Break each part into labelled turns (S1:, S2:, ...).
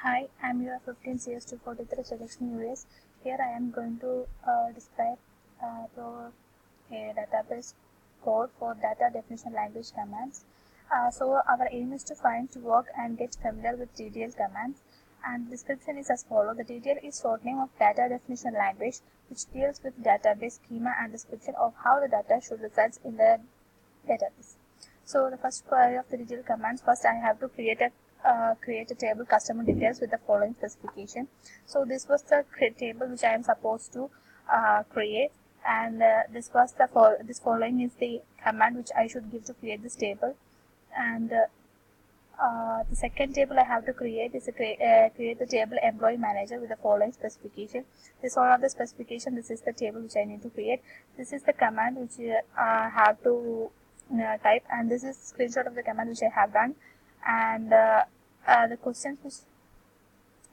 S1: Hi, I'm your 15 CS243 selection US. Here I am going to describe a database code for data definition language commands. So our aim is to find, to work and get familiar with DDL commands. And description is as follows. The DDL is short name of data definition language, which deals with database schema and description of how the data should reside in the database. So the first query of the DDL commands, first I have to create a table customer details with the following specification. So this was the table which I am supposed to create, and this following is the command which I should give to create this table. And the second table I have to create is create the table employee manager with the following specification. This all of the specification. This is the table which I need to create. This is the command which I have to type, and this is screenshot of the command which I have done. And the questions which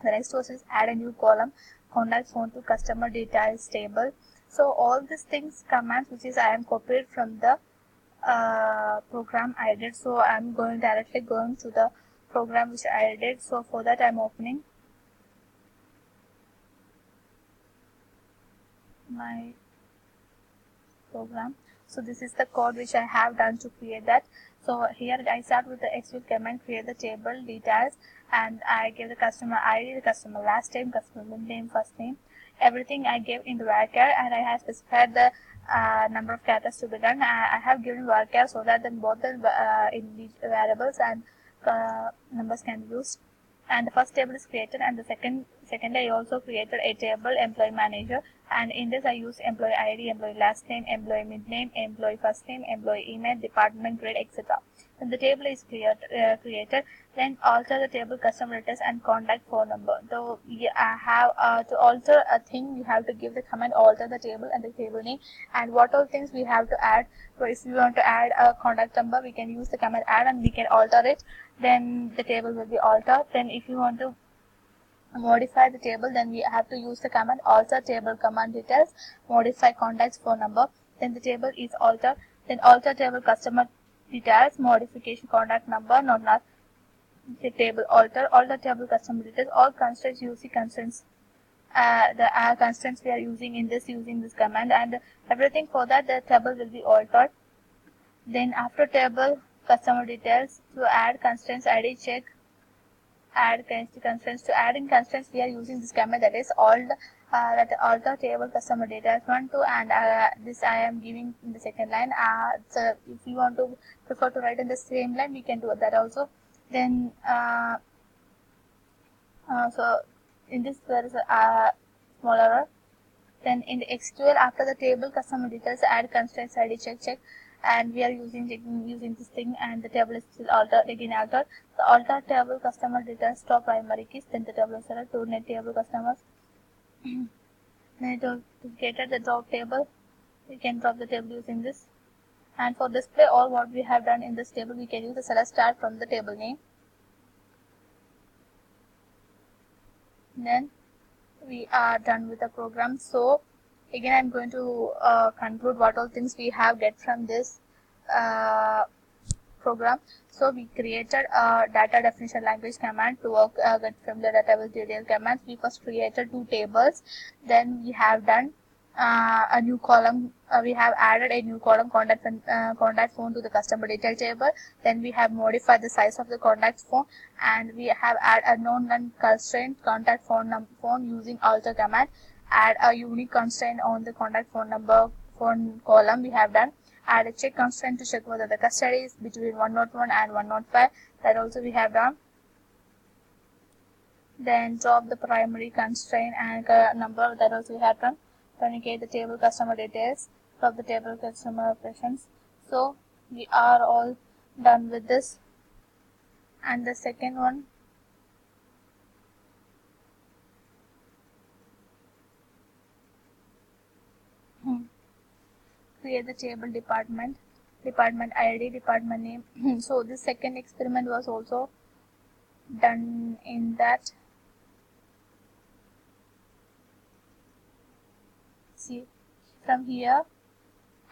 S1: the next was is add a new column, contact phone to customer details table. So all these things commands which is I am copied from the program I did. So I'm directly going to the program which I did. So for that I'm opening my program. So this is the code which I have done to create that. So here I start with the execute command, create the table details, and I give the customer ID, the customer last name, customer name, first name, everything I gave in the varchar, and I have specified the number of characters to be done. I have given varchar so that then both the variables and numbers can be used. And the first table is created, and the second I also created a table employee manager, and in this I use employee ID, employee last name, employee mid name, employee first name, employee email, department, grade, etc. When the table is created, then alter the table customer details and contact phone number. Though we have to alter a thing, we have to give the command alter the table and the table name, and what all things we have to add. So if we want to add a contact number, we can use the command add, and we can alter it. Then the table will be altered. Then if you want to modify the table, then we have to use the command alter table command details, modify contacts phone number. Then the table is altered. Then alter table customer details, modification contact number, not the table alter table customer details. All constraints using constraints. The constraints we are using this command, and everything for that the table will be altered. Then after table customer details, to add constraints ID check, add constraints. To add in constraints we are using this command, that is alter table customer details 1 2, and this I am giving in the second line. So if you want to prefer to write in the same line, we can do that also. Then so in this there is a small error. Then in the SQL, after the table customer details, add constraints ID check, and we are using this thing, and the table is still altered, again altered. The alter table customer details stop primary keys, then the table is set to net table customers. Then to get the drop table, we can drop the table using this. And for display all what we have done in this table, we can use the select start from the table name. Then we are done with the program. So again I'm going to conclude what all things we have get from this program. So we created a data definition language command to work get from the database DDL commands. We first created 2 tables. Then we have done a new column. We have added a new column, contact phone, to the customer detail table. Then we have modified the size of the contact phone, and we have added a known and constraint contact phone using alter command. Add a unique constraint on the contact phone column. We have done. Add a check constraint to check whether the custody is between 101 and 105. That also we have done. Then drop the primary constraint and number. That also we have done. Authenticate the table customer details, drop the table customer operations. So we are all done with this. And the second one, create the table department ID, department name. So this second experiment was also done in that. See, from here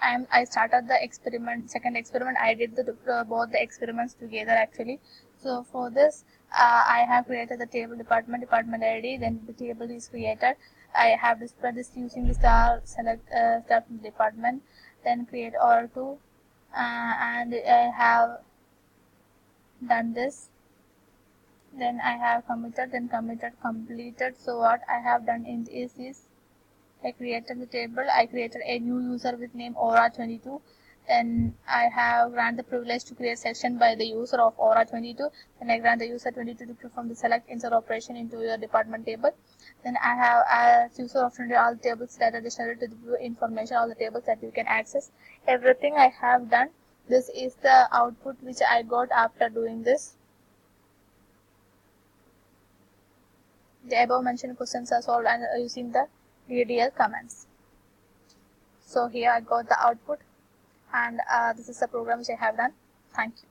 S1: I started the experiment, second experiment. I did both the experiments together actually. So for this, I have created the table department ID. Then the table is created. I have displayed this using the star select star from the department. Then create all2, and I have done this. Then I have committed, then committed, completed. So what I have done is I created the table. I created a new user with name Aura22. Then I have granted the privilege to create section by the user of Aura22. Then I grant the user 22 to perform the select insert operation into your department table. Then I have as user of 20 all the tables that are additional to the view information, all the tables that you can access. Everything I have done. This is the output which I got after doing this. The above mentioned questions are solved and using the DDL commands. So here I got the output, and this is the program which I have done. Thank you.